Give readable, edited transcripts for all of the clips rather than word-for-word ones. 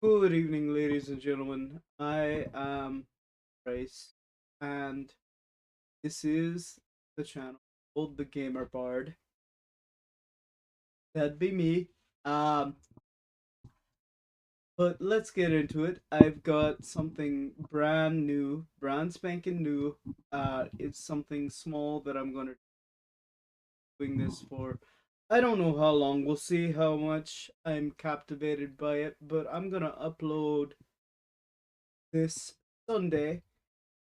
Good evening, ladies and gentlemen. I am Bryce, and this is the channel called The Gamer Bard. That'd be me. Um, but let's get into it. I've got something brand new, brand spanking new. It's something small that I'm gonna doing this for. I don't know how long. We'll see how much I'm captivated by it. But I'm gonna upload this Sunday.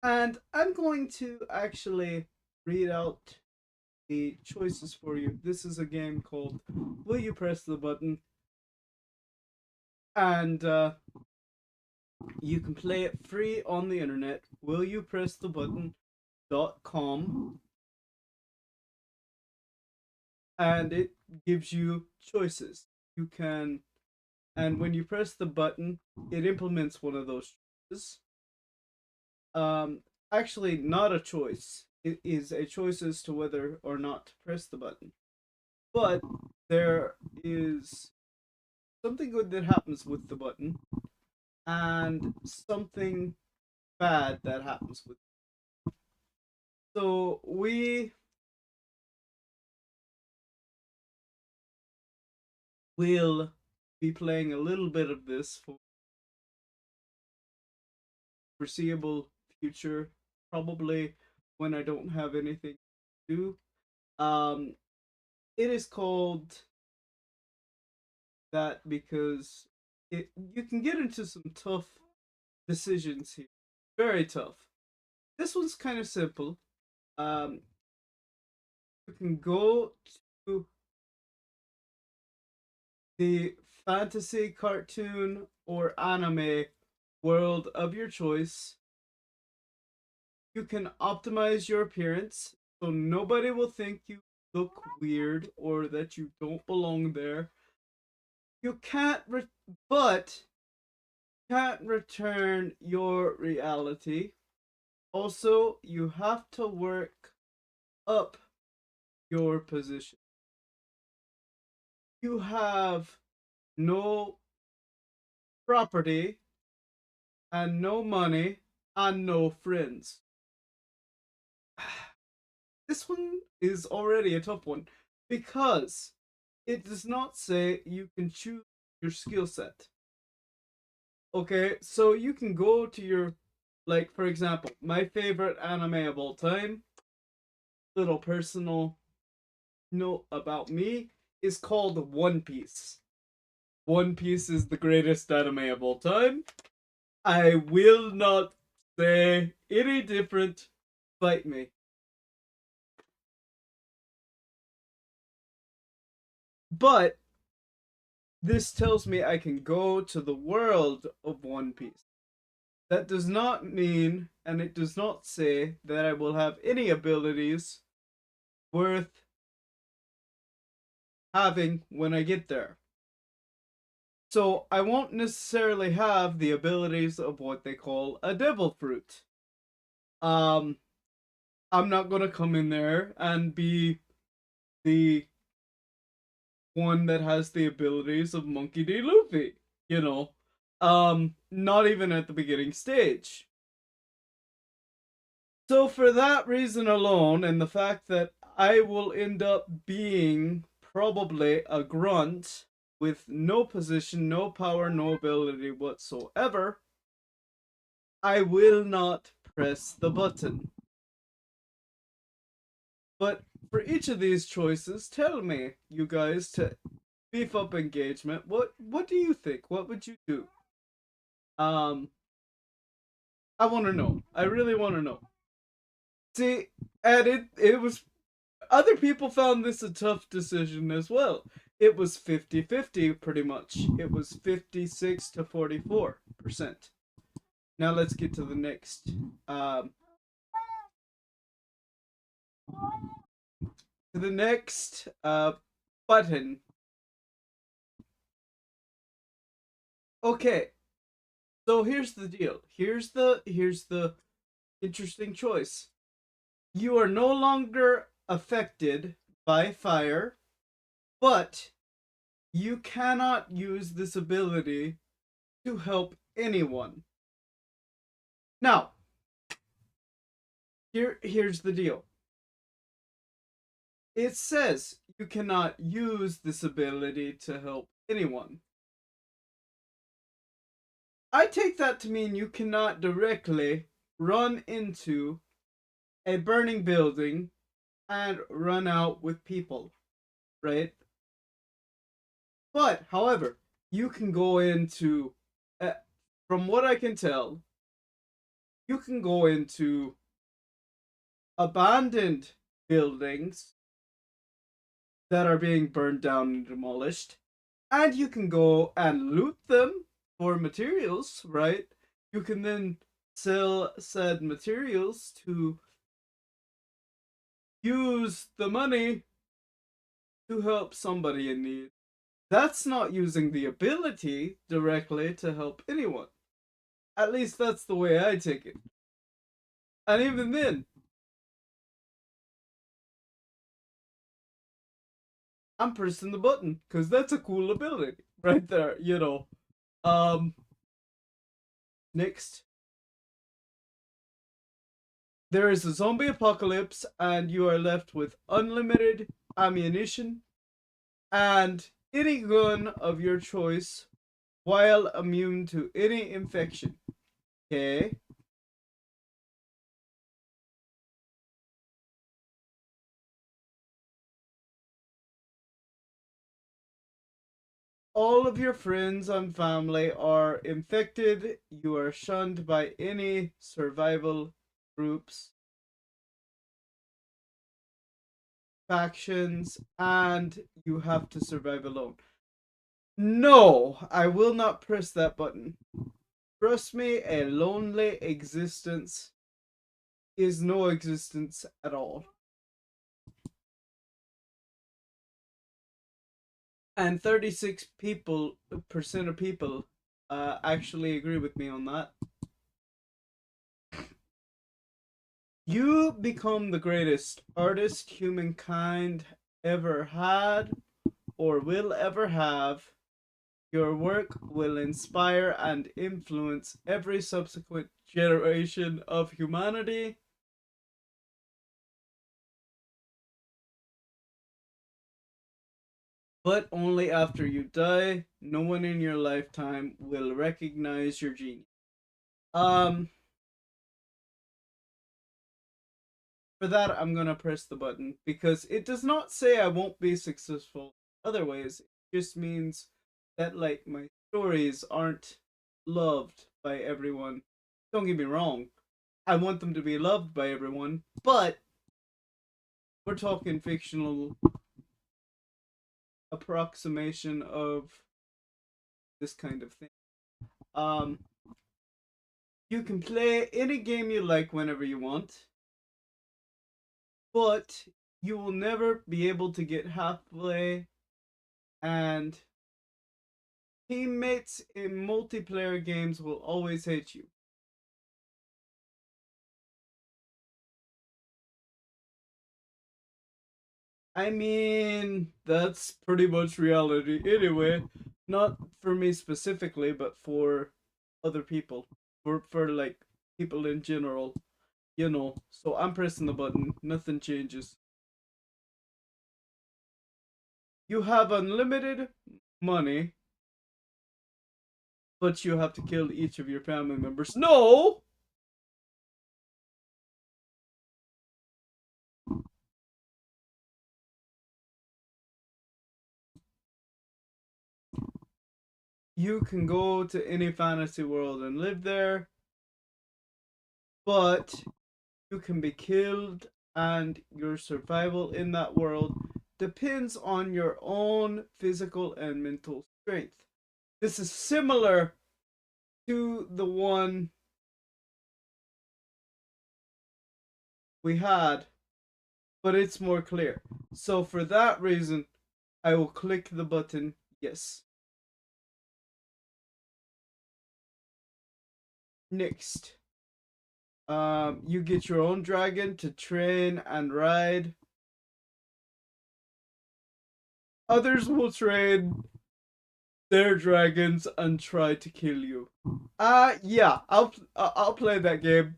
And I'm going to actually read out the choices for you. This is a game called Will You Press the Button? And you can play it free on the internet. Will you press the button.com, and it gives you choices. You can, and when you press the button, it implements one of those choices. Um, Actually, not a choice. It is a choice as to whether or not to press the button. But there is something good that happens with the button and something bad that happens with it. So we will be playing a little bit of this for foreseeable future, probably when I don't have anything to do. It is called that because you can get into some tough decisions here. Very tough. This one's kind of simple. Um, you can go to the fantasy, cartoon, or anime world of your choice. You can optimize your appearance so nobody will think you look weird or that you don't belong there. You can't, but can't return your reality. Also, you have to work up your position. You have no property and no money and no friends. This one is already a tough one because it does not say you can choose your skill set. Okay, so you can go to your, like, for example, my favorite anime of all time, little personal note about me, is called One Piece. One Piece is the greatest anime of all time. I will not say any different. Fight me. But this tells me I can go to the world of One Piece. That does not mean, and it does not say, that I will have any abilities worth having when I get there. So I won't necessarily have the abilities of what they call a devil fruit. Um, I'm not gonna come in there and be the one that has the abilities of Monkey D. Luffy, you know. Not even at the beginning stage. So for that reason alone, and the fact that I will end up being probably a grunt with no position, no power, no ability whatsoever, I will not press the button. But for each of these choices, tell me, you guys, to beef up engagement. What do you think? What would you do? Um, I want to know. I really want to know. See, and it was other people found this a tough decision as well. It was 50-50 pretty much. It was 56 to 44%. Now let's get to the next um button. Okay. So here's the deal. Here's the interesting choice. You are no longer affected by fire, but you cannot use this ability to help anyone. Now, here's the deal. It says you cannot use this ability to help anyone. I take that to mean you cannot directly run into a burning building and run out with people, right? But, however, you can go into, from what I can tell, you can go into abandoned buildings that are being burned down and demolished, and you can go and loot them for materials, right? You can then sell said materials to use the money to help somebody in need. That's not using the ability directly to help anyone. At least that's the way I take it. And even then, I'm pressing the button because that's a cool ability right there, you know. Um, Next, there is a zombie apocalypse, and you are left with unlimited ammunition and any gun of your choice while immune to any infection. Okay. All of your friends and family are infected. You are shunned by any survival groups, factions, and you have to survive alone. No, I will not press that button. Trust me, a lonely existence is no existence at all. And 36% of people actually agree with me on that. You become the greatest artist humankind ever had or will ever have. Your work will inspire and influence every subsequent generation of humanity. But only after you die. No one in your lifetime will recognize your genius. Um, for that, I'm gonna press the button because it does not say I won't be successful other ways. It just means that like my stories aren't loved by everyone. Don't get me wrong. I want them to be loved by everyone, but we're talking fictional approximation of this kind of thing. Um, you can play any game you like whenever you want, but you will never be able to get halfway, and teammates in multiplayer games will always hate you. I mean, that's pretty much reality anyway. Not for me specifically, but for other people. For like people in general, you know. So I'm pressing the button, nothing changes. You have unlimited money, but you have to kill each of your family members. No! You can go to any fantasy world and live there, but you can be killed, and your survival in that world depends on your own physical and mental strength. This is similar to the one we had, but it's more clear. So, for that reason, I will click the button yes. Next, you get your own dragon to train and ride. Others will train their dragons and try to kill you. Yeah, I'll play that game.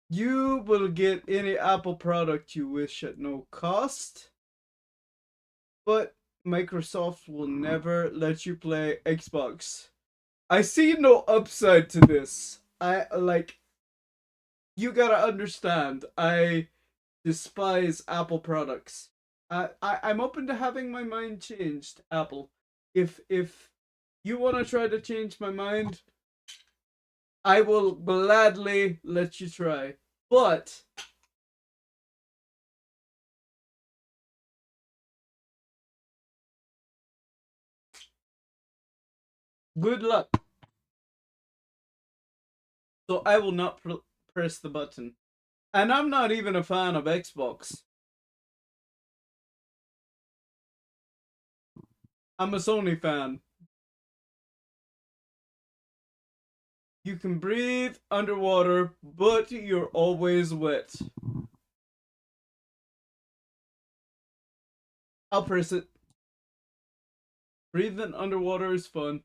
You will get any Apple product you wish at no cost, but Microsoft will never let you play Xbox. I see no upside to this. You gotta understand, I despise Apple products. I'm open to having my mind changed, Apple. If you want to try to change my mind, I will gladly let you try. But good luck. So I will not press the button. And I'm not even a fan of Xbox. I'm a Sony fan. You can breathe underwater, but you're always wet. I'll press it. Breathing underwater is fun.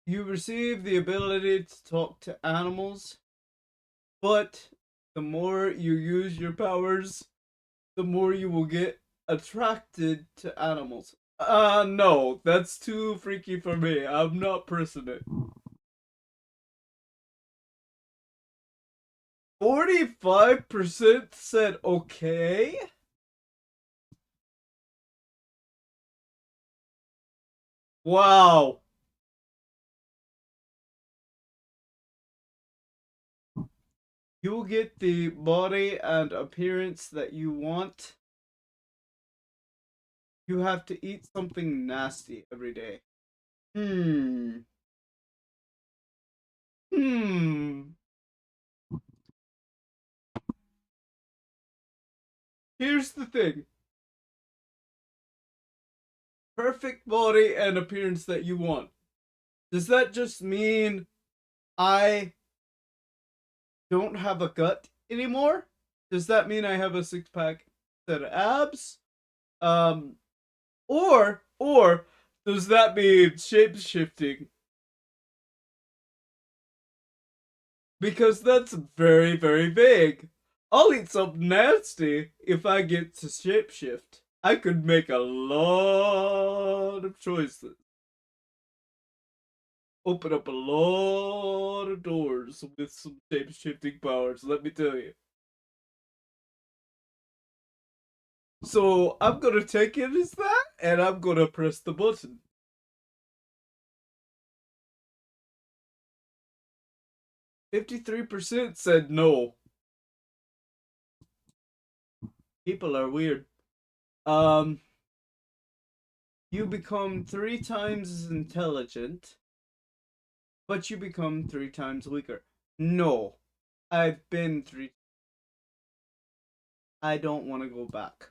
You receive the ability to talk to animals, but the more you use your powers, the more you will get attracted to animals. No, that's too freaky for me. I'm not pressing it. 45% said okay. Wow. You'll get the body and appearance that you want. You have to eat something nasty every day. Hmm. Hmm. Here's the thing. Perfect body and appearance that you want. Does that just mean I don't have a gut anymore? Does that mean I have a six pack set of abs? Um, or does that mean shape shifting? Because that's very, very vague. I'll eat something nasty if I get to shapeshift. I could make a lot of choices. Open up a lot of doors with some shape-shifting powers, let me tell you. So I'm gonna take it as that, and I'm gonna press the button. 53% said no. People are weird. Um, you become 3 times as intelligent, but you become 3 times weaker. No, I've been three. I don't want to go back.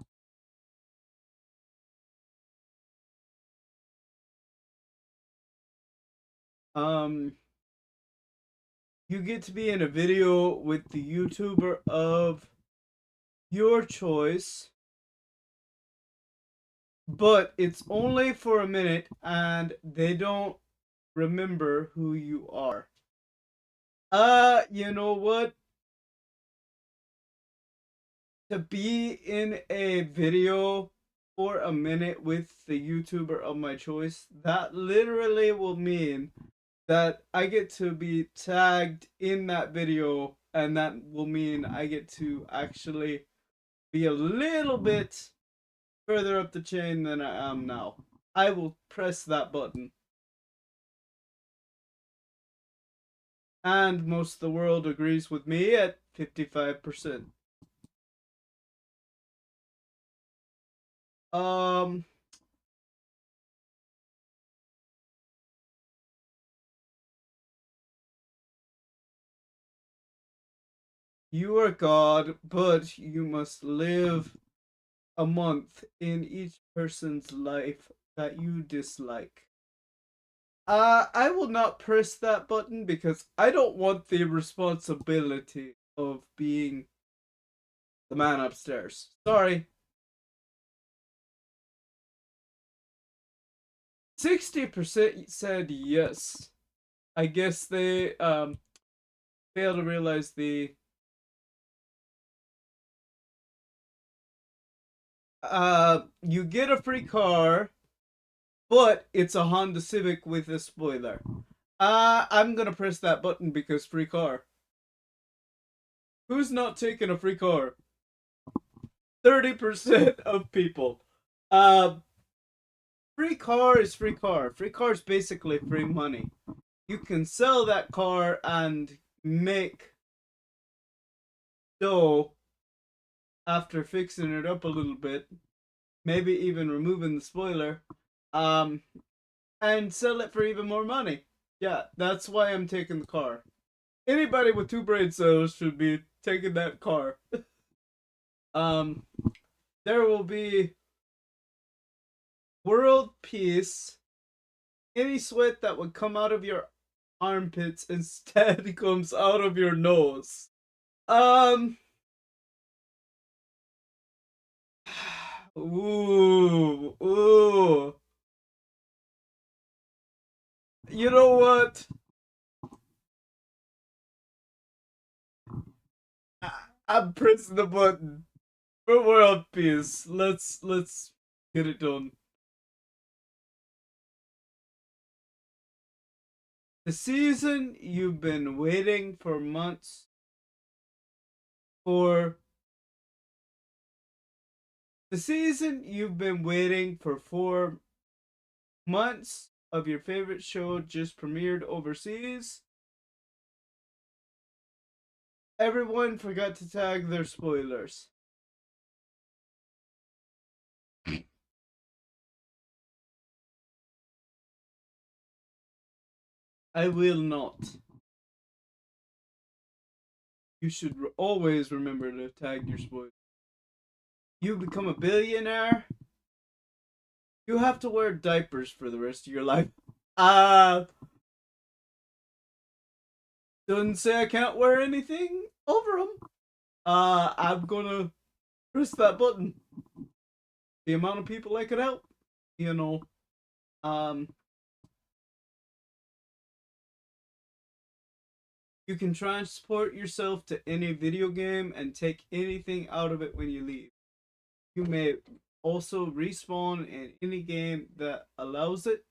Um, you get to be in a video with the YouTuber of your choice, but it's only for a minute and they don't remember who you are. You know what? To be in a video for a minute with the YouTuber of my choice, that literally will mean that I get to be tagged in that video, and that will mean I get to actually be a little bit further up the chain than I am now. I will press that button. And most of the world agrees with me at 55%. Um, you are God, but you must live a month in each person's life that you dislike. I will not press that button because I don't want the responsibility of being the man upstairs. Sorry. 60% said yes. I guess they fail to realize the you get a free car, but it's a Honda Civic with a spoiler. I'm gonna press that button because free car. Who's not taking a free car? 30% of people. Uh, Free car is free car. Free car is basically free money. You can sell that car and make dough after fixing it up a little bit, maybe even removing the spoiler, um, and sell it for even more money. Yeah, that's why I'm taking the car. Anybody with two brain cells should be taking that car. um, there will be world peace. Any sweat that would come out of your armpits instead comes out of your nose. Um, ooh. You know what? I'm pressing the button for world peace. Let's get it done. The season you've been waiting for months for. The season you've been waiting for 4 months of your favorite show just premiered overseas. Everyone forgot to tag their spoilers. I will not. You should always remember to tag your spoilers. You become a billionaire. You have to wear diapers for the rest of your life. Uh, doesn't say I can't wear anything over them. I'm gonna press that button. The amount of people I could help, you know. Um, you can transport yourself to any video game and take anything out of it when you leave. You may also respawn in any game that allows it.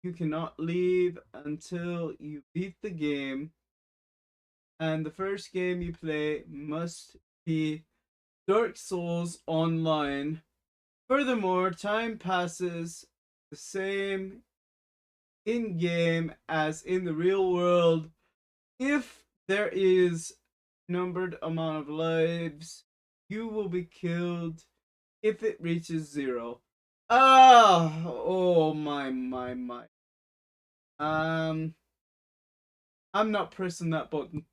You cannot leave until you beat the game, and the first game you play must be Dark Souls Online. Furthermore, time passes the same in game as in the real world. If there is numbered amount of lives, you will be killed if it reaches 0. Ah, oh my. Um, I'm not pressing that button.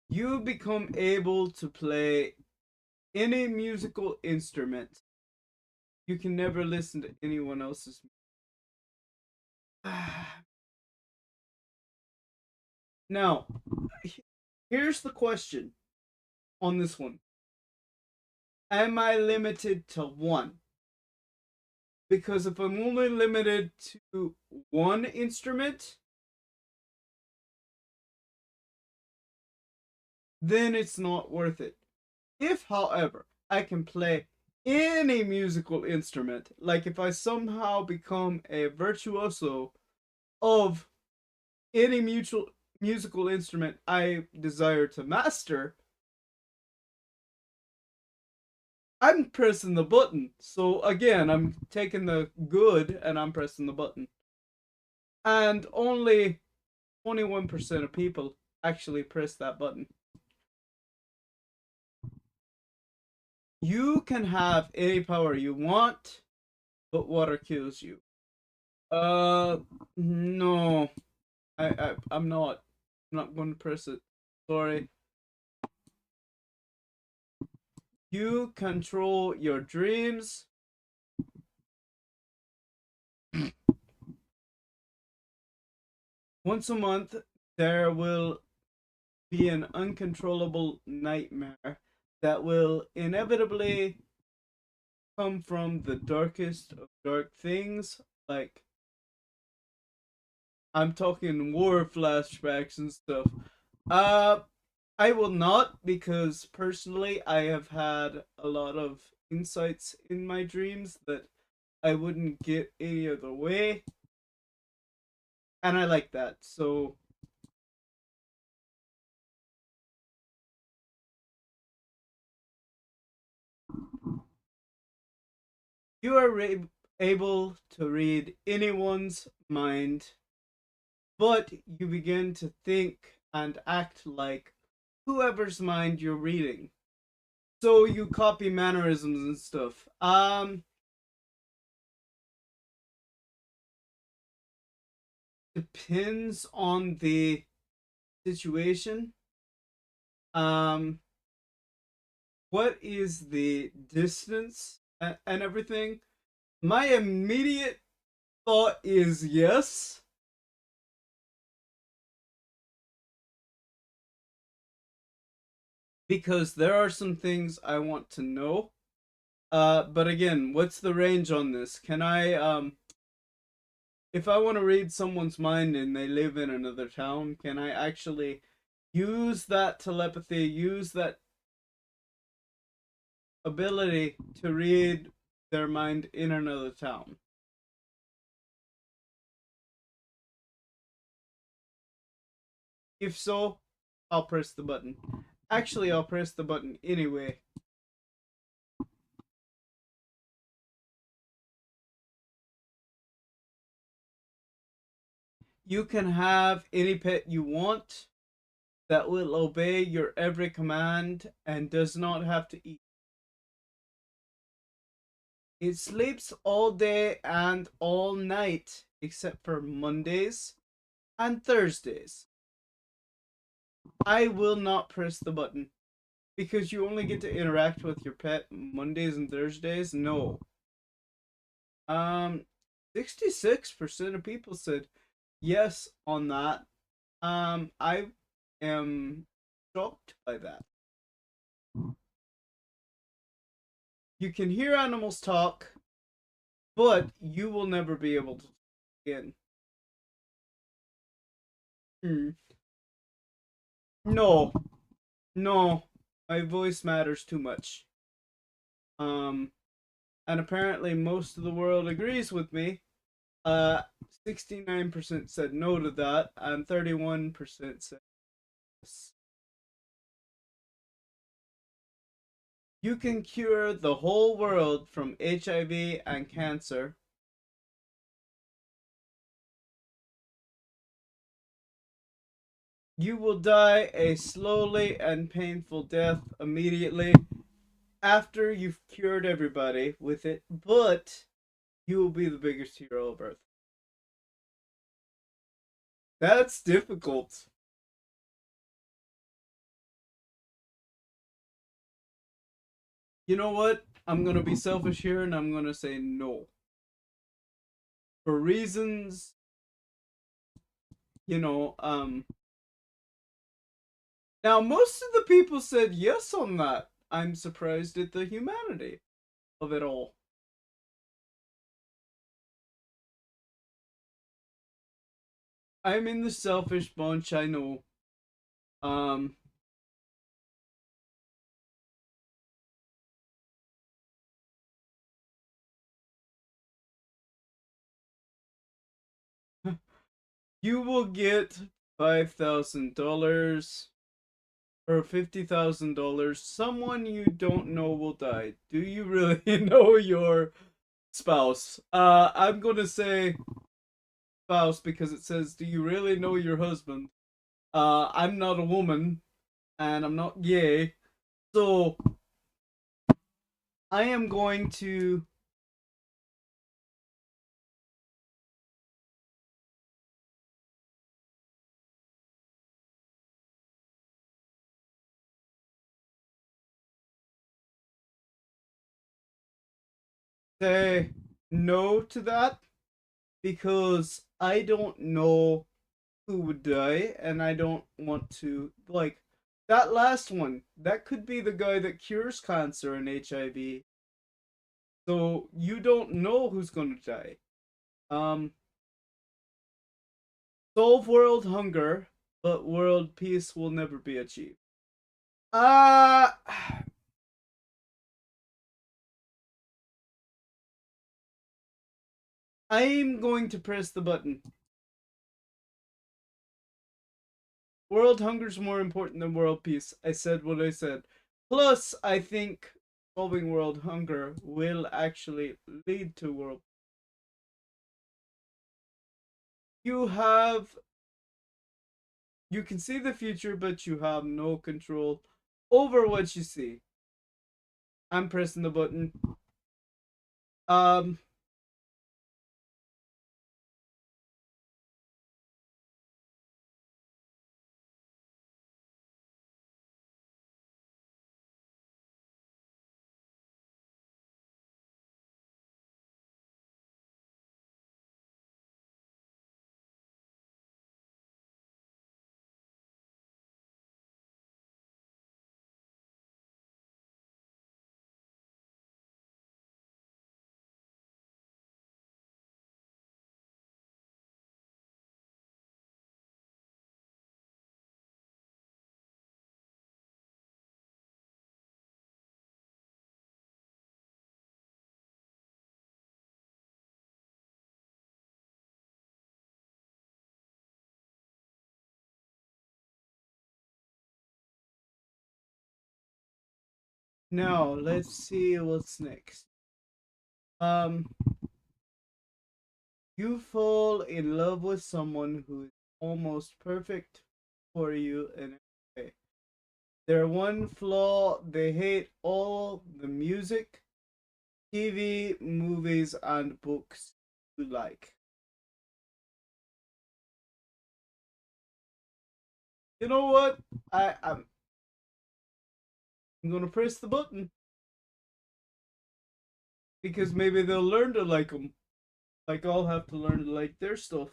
You become able to play any musical instrument. You can never listen to anyone else's. Now, here's the question on this one. Am I limited to one? Because if I'm only limited to one instrument, then it's not worth it. If, however, I can play any musical instrument, like if I somehow become a virtuoso of any musical instrument I desire to master, I'm pressing the button. So again, I'm taking the good and I'm pressing the button. And only 21% of people actually press that button. You can have any power you want, but water kills you. Uh, no, I'm not. I'm not going to press it. Sorry. You control your dreams. Once a month, there will be an uncontrollable nightmare that will inevitably come from the darkest of dark things. Like, I'm talking war flashbacks and stuff. Uh, I will not, because personally I have had a lot of insights in my dreams that I wouldn't get any other way. And I like that. So you are able to read anyone's mind, but you begin to think and act like whoever's mind you're reading. So you copy mannerisms and stuff. Depends on the situation. Um, what is the distance and everything? My immediate thought is yes, because there are some things I want to know. But again, what's the range on this? Can I if I want to read someone's mind and they live in another town, can I actually use that telepathy, use that ability to read their mind in another town? If so, I'll press the button. Actually, I'll press the button anyway. You can have any pet you want that will obey your every command and does not have to eat. It sleeps all day and all night except for Mondays and Thursdays. I will not press the button because you only get to interact with your pet Mondays and Thursdays. No. Um 66% of people said yes on that. I am shocked by that. You can hear animals talk, but you will never be able to again. Hmm. No, no, my voice matters too much. Um, and apparently most of the world agrees with me. 69% said no to that, and 31% said yes. You can cure the whole world from HIV and cancer. You will die a slowly and painful death immediately after you've cured everybody with it, but you will be the biggest hero of Earth. That's difficult. You know what? I'm gonna be selfish here and I'm gonna say no. For reasons, you know, now most of the people said yes on that. I'm surprised at the humanity of it all. I'm in the selfish bunch, I know. Um, you will get $5,000 or $50,000. Someone you don't know will die. Do you really know your spouse? I'm gonna say spouse because it says, "Do you really know your husband?" I'm not a woman and I'm not gay, so I am going to say no to that because I don't know who would die, and I don't want to like that last one. That could be the guy that cures cancer and HIV. So you don't know who's gonna die. Um, solve world hunger, but world peace will never be achieved. Uh I'm going to press the button. World hunger's more important than world peace. I said what I said. Plus, I think solving world hunger will actually lead to world. You have you can see the future, but you have no control over what you see. I'm pressing the button. Um, now let's see what's next. Um, you fall in love with someone who is almost perfect for you in every way. Their one flaw, they hate all the music, TV, movies, and books you like. You know what? I'm gonna press the button because maybe they'll learn to like them. Like I'll have to learn to like their stuff.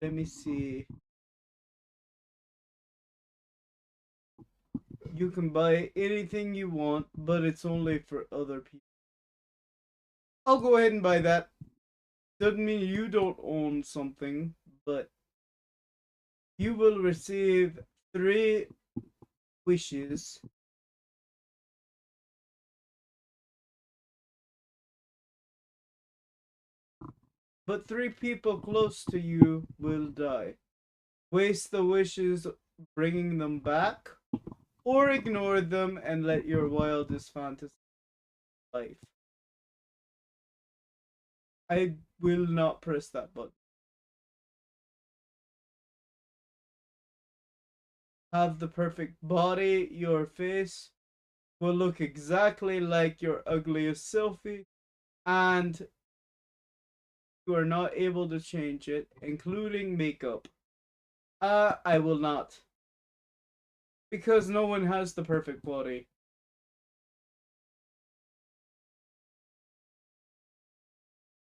Let me see. You can buy anything you want, but it's only for other people. I'll go ahead and buy that. Doesn't mean you don't own something, but you will receive 3 wishes. But 3 people close to you will die. Waste the wishes bringing them back, or ignore them and let your wildest fantasy life. I will not press that button. Have the perfect body, your face will look exactly like your ugliest selfie, and you are not able to change it, including makeup. I will not. Because no one has the perfect body.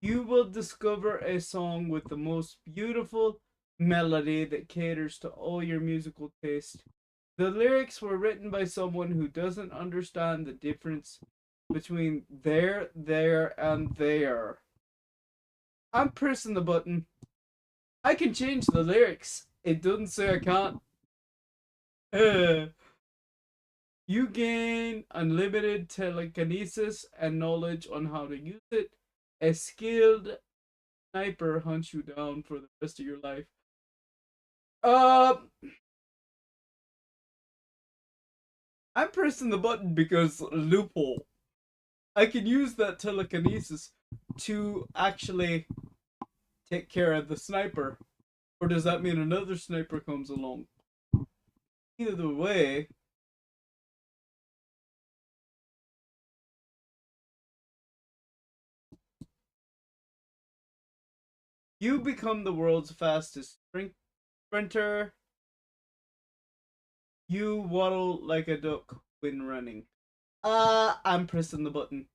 You will discover a song with the most beautiful melody that caters to all your musical taste. The lyrics were written by someone who doesn't understand the difference between there, and there. I'm pressing the button. I can change the lyrics. It doesn't say I can't. You gain unlimited telekinesis and knowledge on how to use it. A skilled sniper hunts you down for the rest of your life. Uh, I'm pressing the button because loophole. I can use that telekinesis to actually take care of the sniper. Or does that mean another sniper comes along? Either way, you become the world's fastest sprinter. You waddle like a duck when running. I'm pressing the button.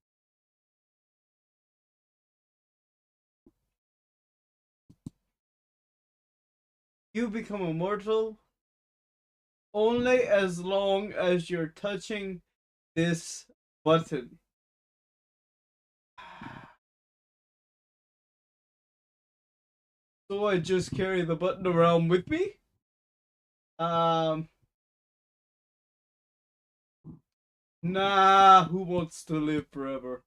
You become immortal only as long as you're touching this button. So I just carry the button around with me? Um, nah, who wants to live forever?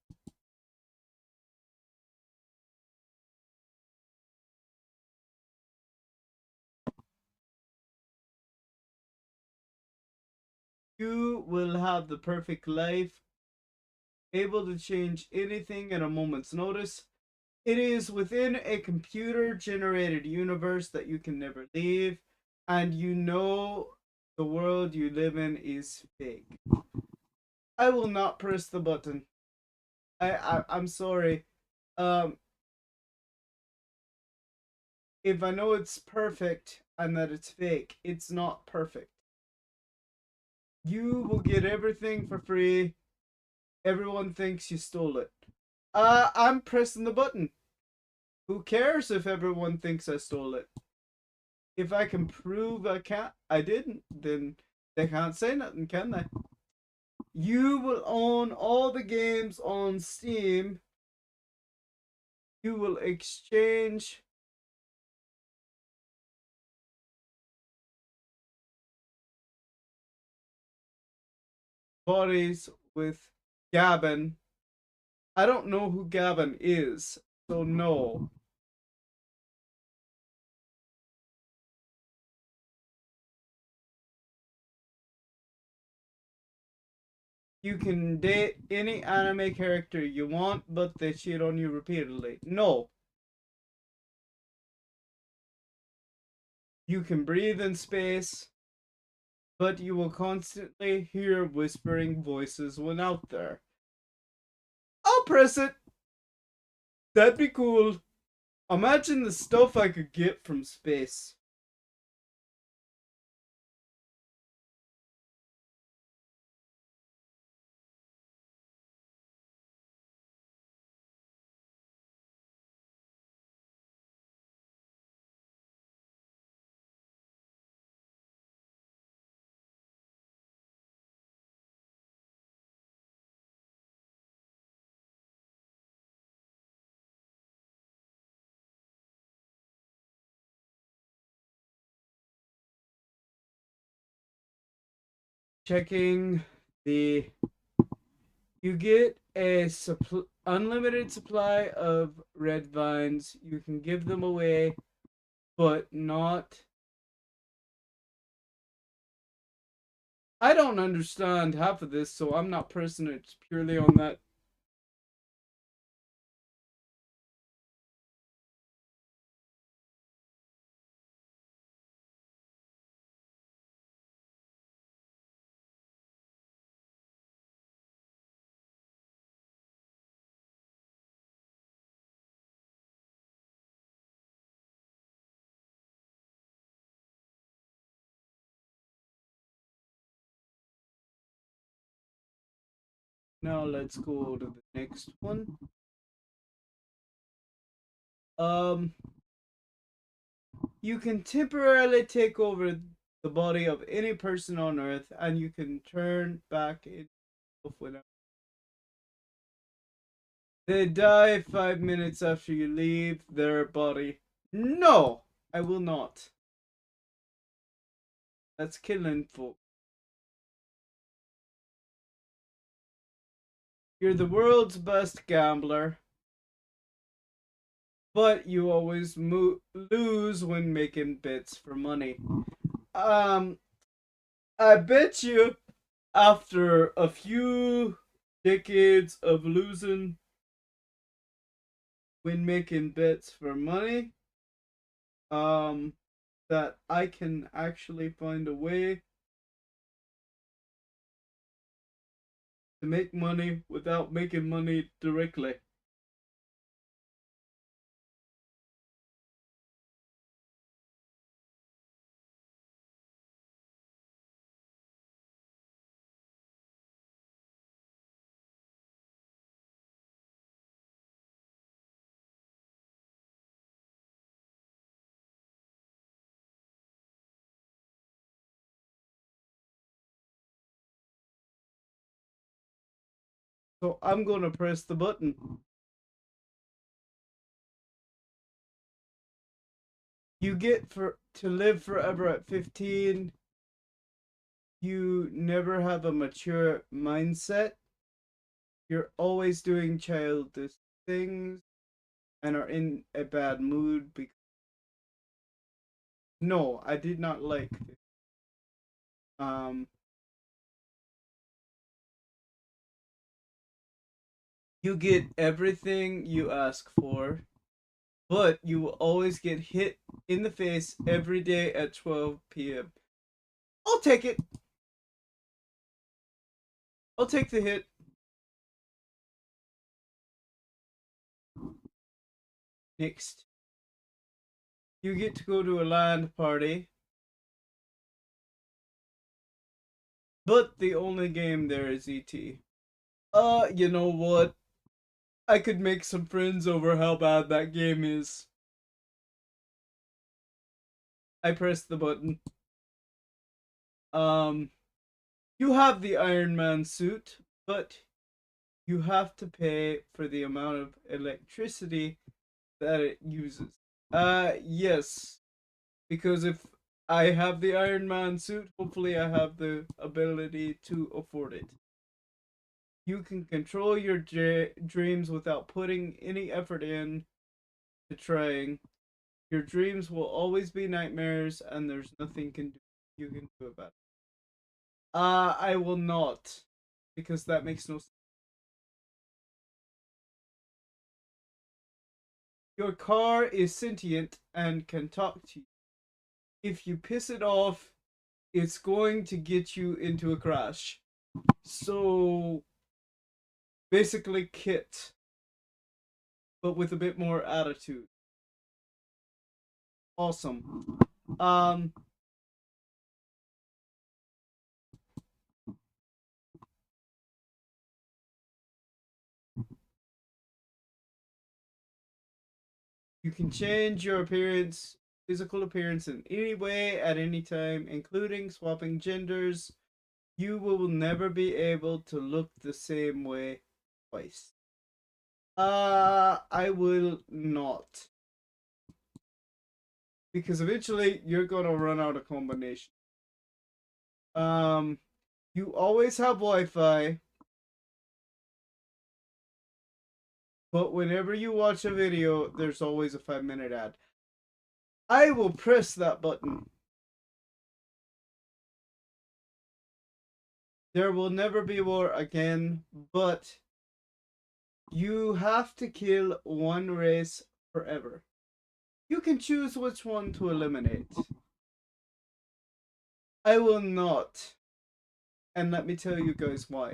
You will have the perfect life, able to change anything at a moment's notice. It is within a computer generated universe that you can never leave, and you know the world you live in is fake. I will not press the button. I'm sorry. Um if I know it's perfect and that it's fake, it's not perfect. You will get everything for free. Everyone thinks you stole it. I'm pressing the button. Who cares if everyone thinks I stole it? If I can prove I didn't, then they can't say nothing, can they? You will own all the games on Steam. You will exchange bodies with Gavin. I don't know who Gavin is, so no. You can date any anime character you want, but they cheat on you repeatedly. No. You can breathe in space, but you will constantly hear whispering voices when out there. I'll press it. That'd be cool. Imagine the stuff I could get from space. Checking the. You get a unlimited supply of red vines. You can give them away, but not. I don't understand half of this, so I'm not pressing it purely on that. Now let's go to the next one. Um, you can temporarily take over the body of any person on Earth, and you can turn back into whenever. They die 5 minutes after you leave their body. No, I will not. That's killing folk. You're the world's best gambler, but you always lose when making bets for money. Um, I bet you after a few decades of losing when making bets for money. Um, that I can actually find a way to make money without making money directly. So I'm gonna press the button. You get for to live forever at 15. You never have a mature mindset. You're always doing childish things and are in a bad mood because no, I did not like this. Um you get everything you ask for, but you will always get hit in the face every day at 12 p.m. I'll take it. I'll take the hit. Next. You get to go to a land party, but the only game there is ET. You know what? I could make some friends over how bad that game is. I pressed the button. Um, you have the Iron Man suit, but you have to pay for the amount of electricity that it uses. Yes, because if I have the Iron Man suit, hopefully I have the ability to afford it. You can control your dreams without putting any effort in to trying. Your dreams will always be nightmares, and there's nothing you can do about it. I will not, because that makes no sense. Your car is sentient and can talk to you. If you piss it off, it's going to get you into a crash. So basically, Kit, but with a bit more attitude. Awesome. Um, you can change your physical appearance in any way at any time, including swapping genders. You will never be able to look the same way twice. I will not. Because eventually you're gonna run out of combination. Um, you always have Wi-Fi, but whenever you watch a video, there's always a 5-minute ad. I will press that button. There will never be war again, but you have to kill one race forever. You can choose which one to eliminate. I will not. And let me tell you guys why.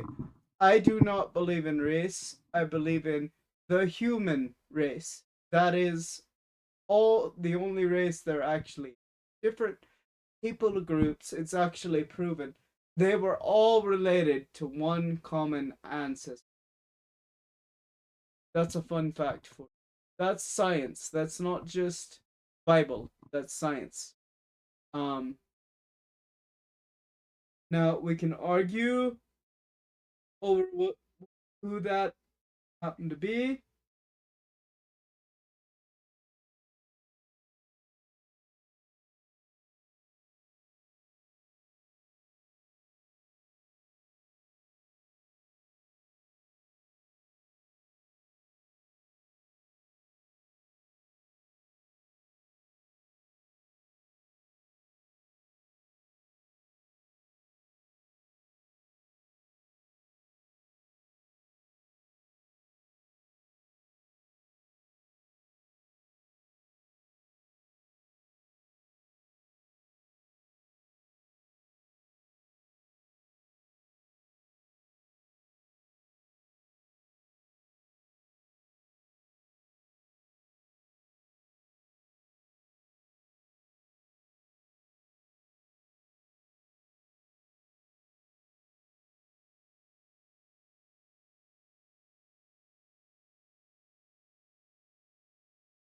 I do not believe in race. I believe in the human race. That is all the only race there actually. Different people groups, it's actually proven. They were all related to one common ancestor. That's a fun fact for you. That's science. That's not just Bible. That's science. Um Now we can argue over who that happened to be.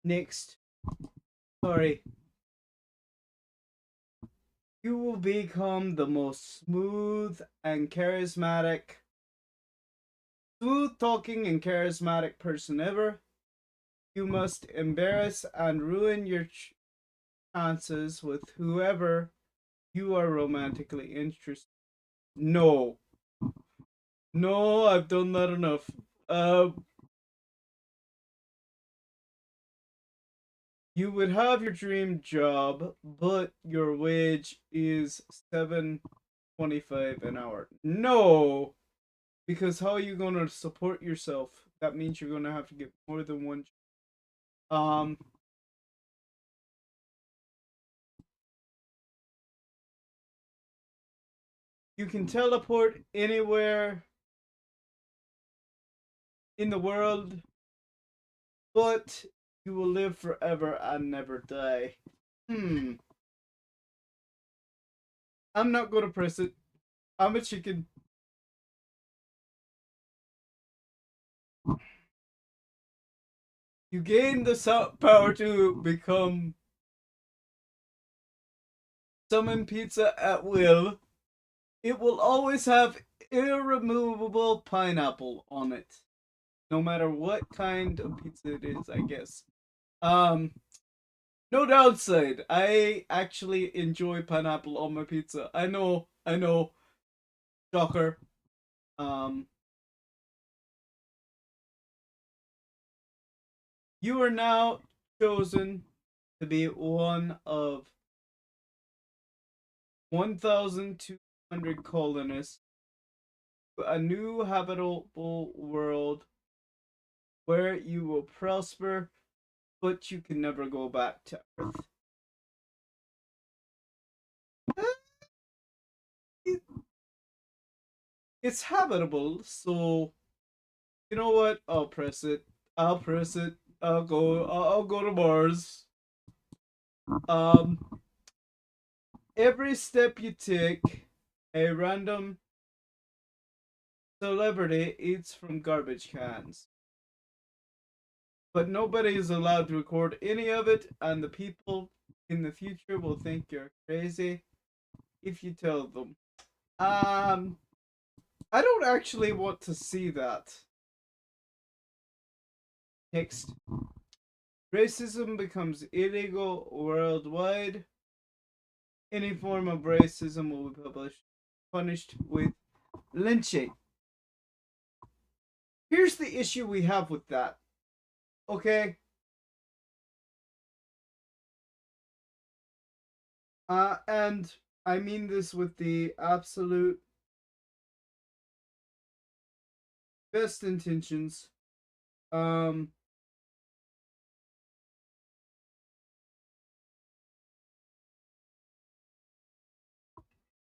Next, sorry, you will become the most smooth talking and charismatic person ever. You must embarrass and ruin your chances with whoever you are romantically interested. No, no, I've done that enough. Uh, you would have your dream job, but your wage is 7.25 an hour. No, because how are you gonna support yourself? That means you're gonna have to get more than one. Um, you can teleport anywhere in the world, but you will live forever and never die. Hmm. I'm not gonna press it. I'm a chicken. You gain the power to become summon pizza at will. It will always have irremovable pineapple on it, no matter what kind of pizza it is, I guess. Um, no downside. I actually enjoy pineapple on my pizza. I know, shocker. Um, you are now chosen to be one of 1,200 colonists to a new habitable world where you will prosper, but you can never go back to Earth. It's habitable, so you know what? I'll press it. I'll press it. I'll go to Mars. Um, every step you take, a random celebrity eats from garbage cans. But nobody is allowed to record any of it, and the people in the future will think you're crazy if you tell them. Um, I don't actually want to see that. Next. Racism becomes illegal worldwide. Any form of racism will be punished with lynching. Here's the issue we have with that. Okay? And I mean this with the absolute best intentions. Um,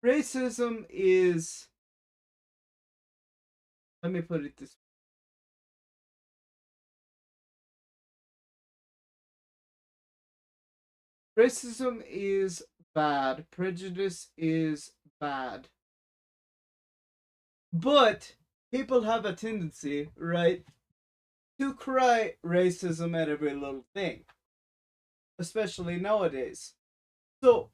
racism is, let me put it this way. Racism is bad. Prejudice is bad. But people have a tendency, right, to cry racism at every little thing, especially nowadays. So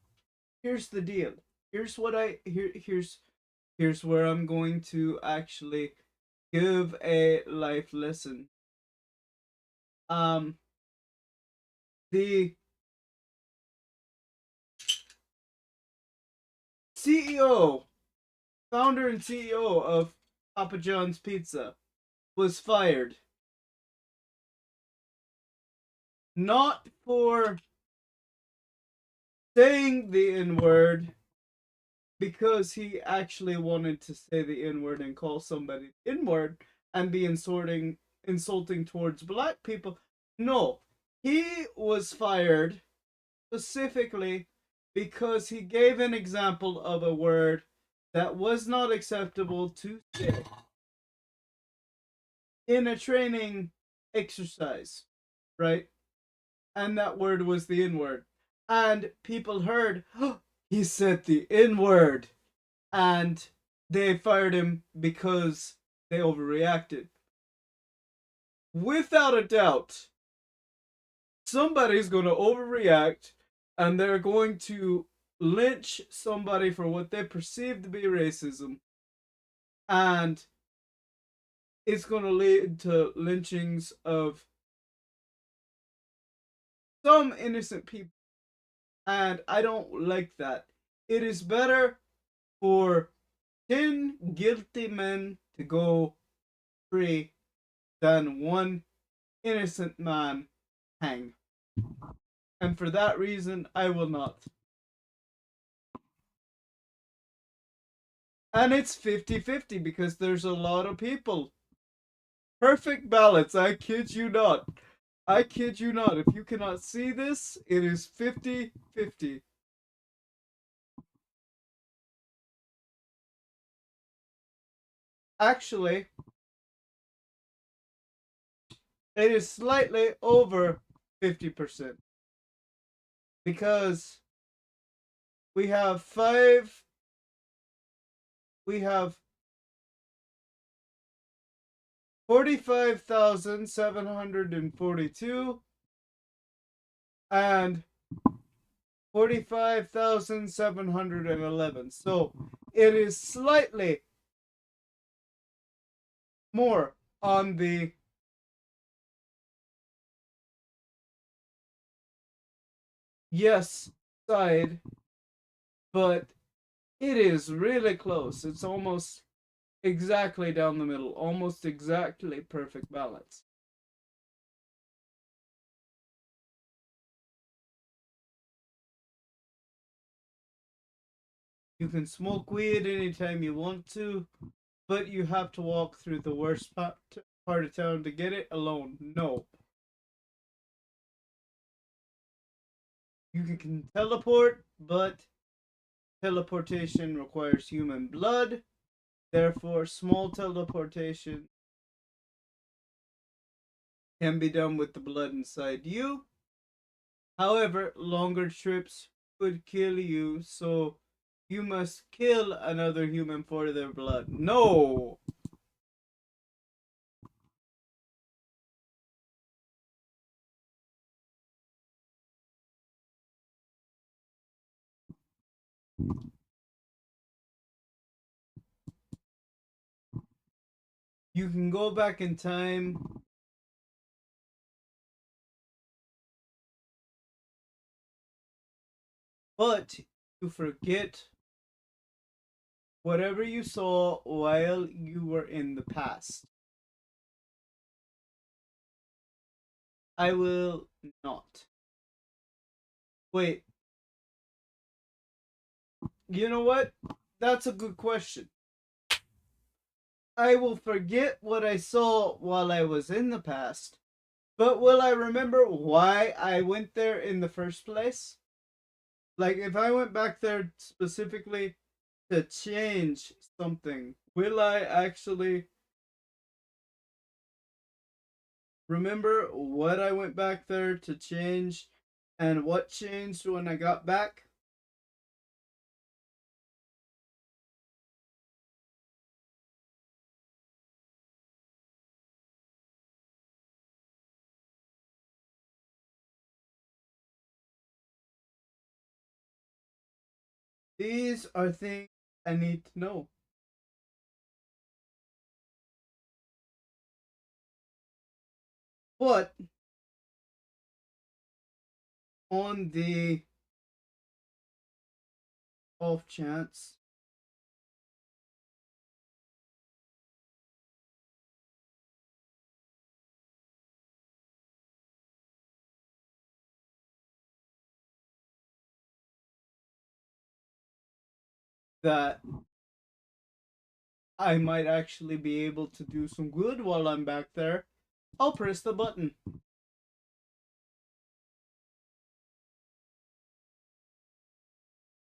here's the deal. Here's where I'm going to actually give a life lesson. Um, the CEO, founder and CEO of Papa John's Pizza, was fired not for saying the N word, because he actually wanted to say the N word and call somebody N word and be insulting towards black people. No, he was fired specifically because he gave an example of a word that was not acceptable to say in a training exercise, right? And that word was the N word. And people heard, oh, he said the N word. And they fired him because they overreacted. Without a doubt, somebody's going to overreact and they're going to lynch somebody for what they perceive to be racism, and it's going to lead to lynchings of some innocent people, and I don't like that. It is better for 10 guilty men to go free than one innocent man hang. And for that reason, I will not. And it's 50-50 because there's a lot of people. Perfect balance, I kid you not. I kid you not. If you cannot see this, it is 50-50. Actually, it is slightly over 50% because we have we have 45,742 and 45,711. So it is slightly more on the yes side, but it is really close. It's almost exactly down the middle, almost exactly perfect balance. You can smoke weed anytime you want to, but you have to walk through the worst part of town to get it alone. No. You can teleport, but teleportation requires human blood. Therefore, small teleportation can be done with the blood inside you. However, longer trips could kill you, so you must kill another human for their blood. No! You can go back in time, but you forget whatever you saw while you were in the past. I will not. Wait, you know what? That's a good question. I will forget what I saw while I was in the past, but will I remember why I went there in the first place? Like, if I went back there specifically to change something, will I actually remember what I went back there to change and what changed when I got back? These are things I need to know. But on the off chance that I might actually be able to do some good while I'm back there, I'll press the button.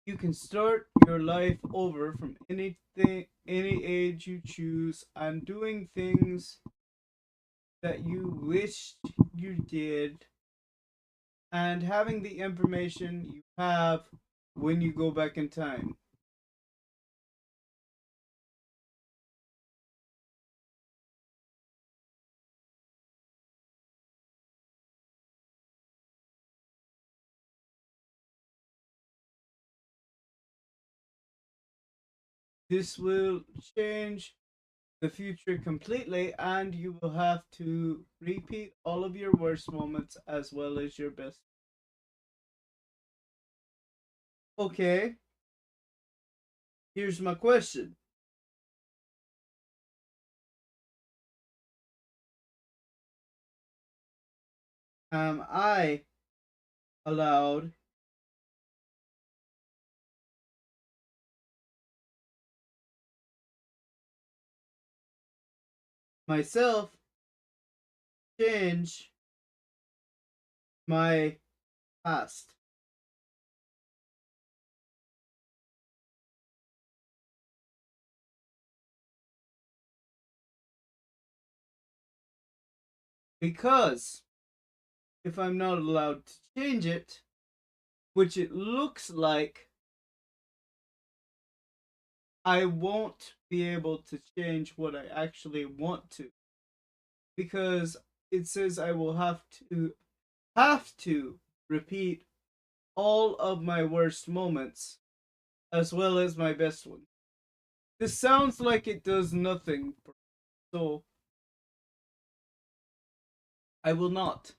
You can start your life over from anything, any age you choose, and doing things that you wished you did, and having the information you have when you go back in time. This will change the future completely, and you will have to repeat all of your worst moments as well as your best. Okay, here's my question. Am I allowed myself change my past? Because if I'm not allowed to change it, which it looks like I won't be able to change what I actually want to, because it says I will have to repeat all of my worst moments as well as my best ones. This sounds like it does nothing, so I will not.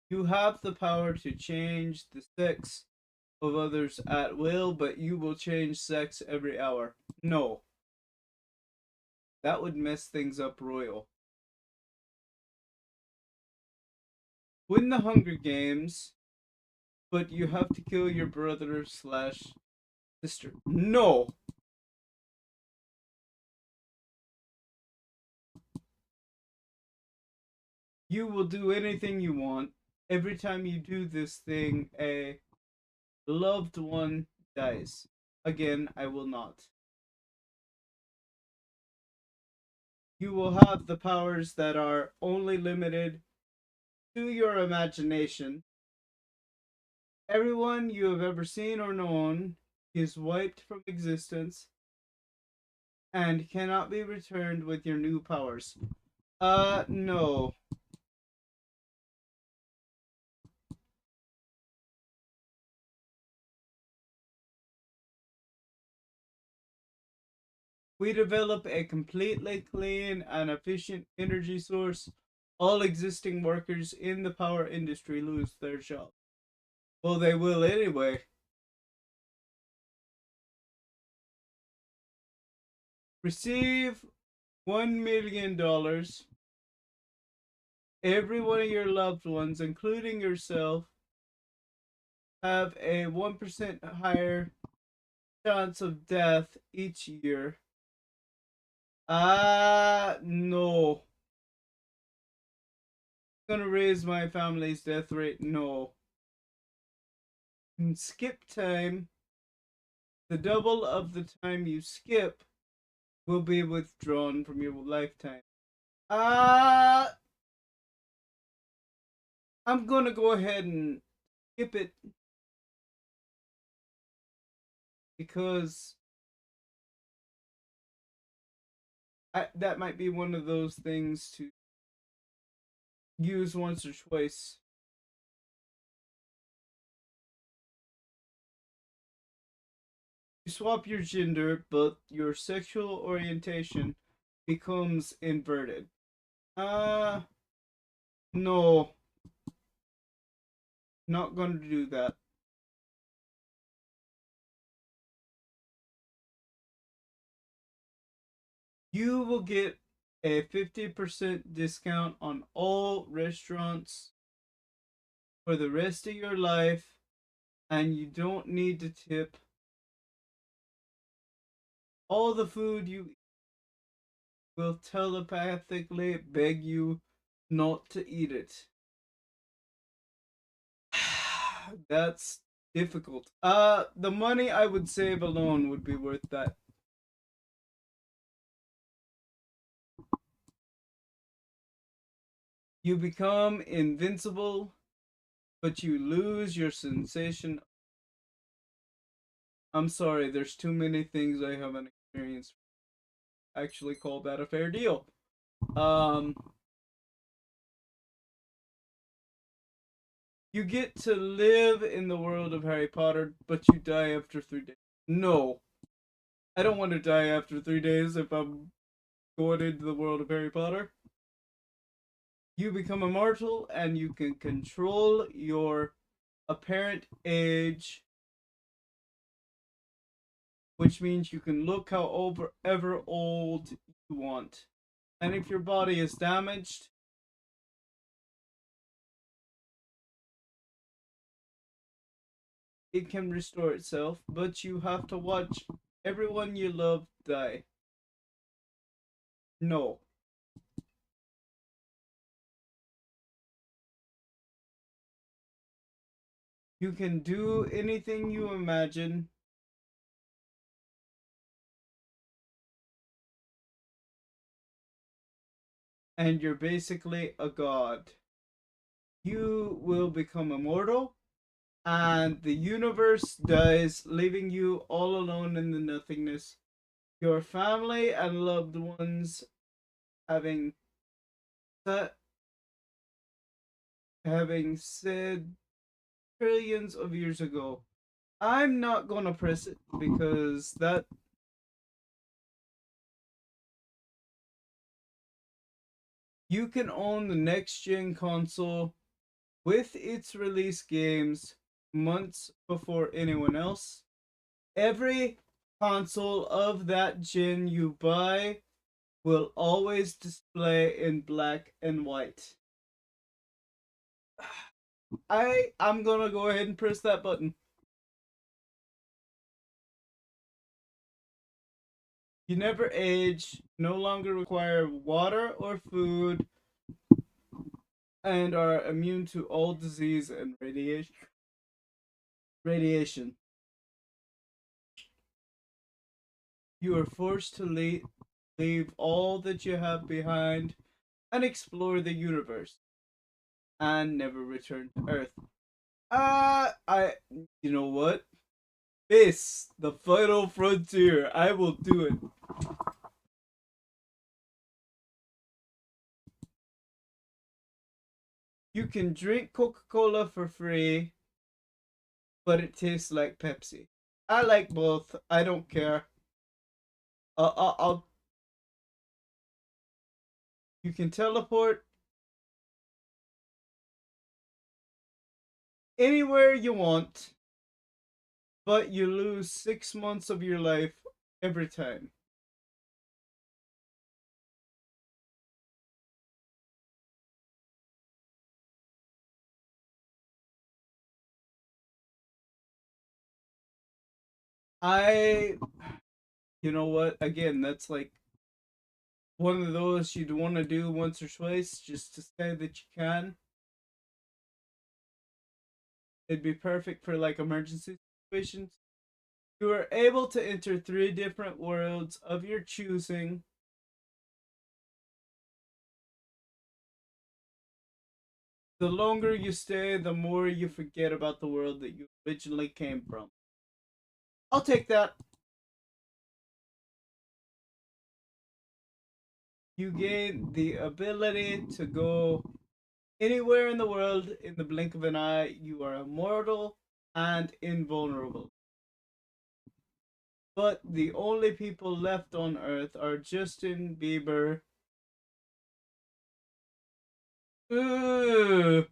You have the power to change the sex of others at will, but you will change sex every hour. No, that would mess things up royal. Win the Hunger Games, but you have to kill your brother slash sister. No, you will do anything you want. Every time you do this thing, a loved one dies. Again, I will not. You will have the powers that are only limited to your imagination. Everyone you have ever seen or known is wiped from existence and cannot be returned with your new powers. No. We develop a completely clean and efficient energy source. All existing workers in the power industry lose their job. Well, they will anyway. Receive $1 million. Every one of your loved ones, including yourself, have a 1% higher chance of death each year. No. Gonna raise my family's death rate? No. Skip time. The double of the time you skip will be withdrawn from your lifetime. Uh, I'm gonna go ahead and skip it because that might be one of those things to use once or twice. You swap your gender, but your sexual orientation becomes inverted. Uh, no, not gonna do that. You will get a 50% discount on all restaurants for the rest of your life, and you don't need to tip. All the food you eat will telepathically beg you not to eat it. That's difficult. The money I would save alone would be worth that. You become invincible, but you lose your sensation. I'm sorry, there's too many things I haven't experienced. Actually, call that a fair deal. Um, you get to live in the world of Harry Potter, but you die after 3 days. No, I don't want to die after 3 days if I'm going into the world of Harry Potter. You become immortal and you can control your apparent age, which means you can look however old you want. And if your body is damaged, it can restore itself, but you have to watch everyone you love die. No. You can do anything you imagine, and you're basically a god. You will become immortal, and the universe dies, leaving you all alone in the nothingness. Your family and loved ones having having said trillions of years ago. I'm not gonna press it because that you can own the next gen console with its release games months before anyone else. Every console of that gen you buy will always display in black and white. I'm gonna go ahead and press that button. You never age, no longer require water or food, and are immune to all disease and radiation. You are forced to leave all that you have behind and explore the universe and never return to Earth. You know what? This, the final frontier. I will do it. You can drink Coca Cola for free, but it tastes like Pepsi. I like both. I don't care. I'll You can teleport anywhere you want, but you lose 6 months of your life every time. I, you know what? Again, that's like one of those you'd want to do once or twice just to say that you can. It'd be perfect for like emergency situations. You are able to enter 3 different worlds of your choosing. The longer you stay, the more you forget about the world that you originally came from. I'll take that. You gain the ability to go anywhere in the world in the blink of an eye. You are immortal and invulnerable. But the only people left on Earth are Justin Bieber. Ugh.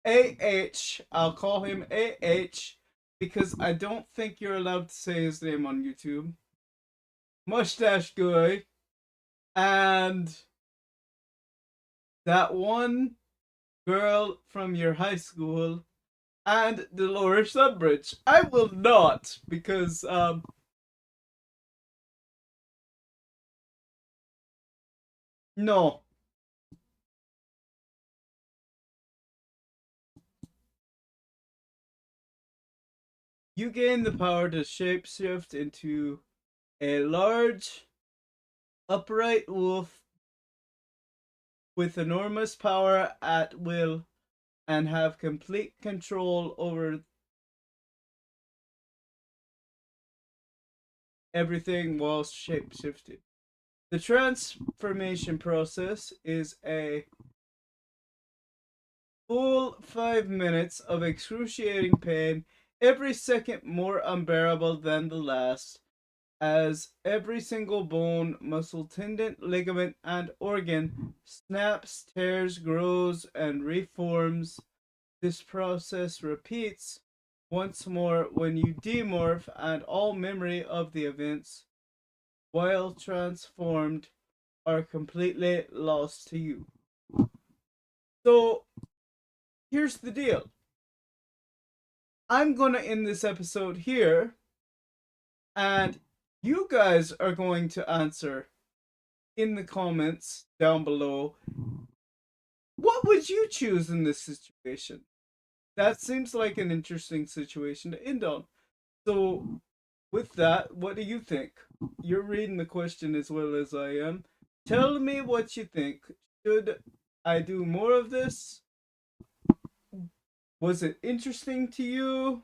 AH. I'll call him AH because I don't think you're allowed to say his name on YouTube. Mustache Guy. And that one girl from your high school and the lower subbridge. I will not because no. You gain the power to shapeshift into a large upright wolf with enormous power at will and have complete control over everything whilst shape-shifting. The transformation process is a full 5 minutes of excruciating pain, every second more unbearable than the last, as every single bone, muscle, tendon, ligament, and organ snaps, tears, grows, and reforms. This process repeats once more when you demorph, and all memory of the events, while transformed, are completely lost to you. So, here's the deal. I'm gonna end this episode here, and you guys are going to answer in the comments down below, what would you choose in this situation? That seems like an interesting situation to end on. So, with that, what do you think? You're reading the question as well as I am. Tell me what you think. Should I do more of this? Was it interesting to you?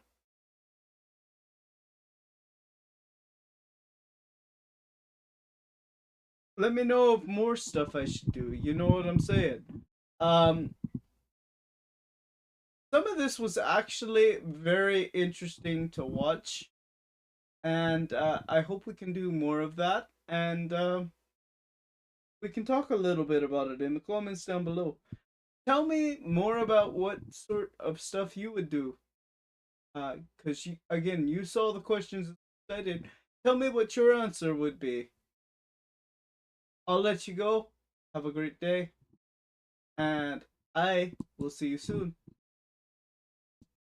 Let me know of more stuff I should do. You know what I'm saying? Um, some of this was actually very interesting to watch, and I hope we can do more of that. And we can talk a little bit about it in the comments down below. Tell me more about what sort of stuff you would do. Because you, again, you saw the questions I did. Tell me what your answer would be. I'll let you go. Have a great day, and I will see you soon.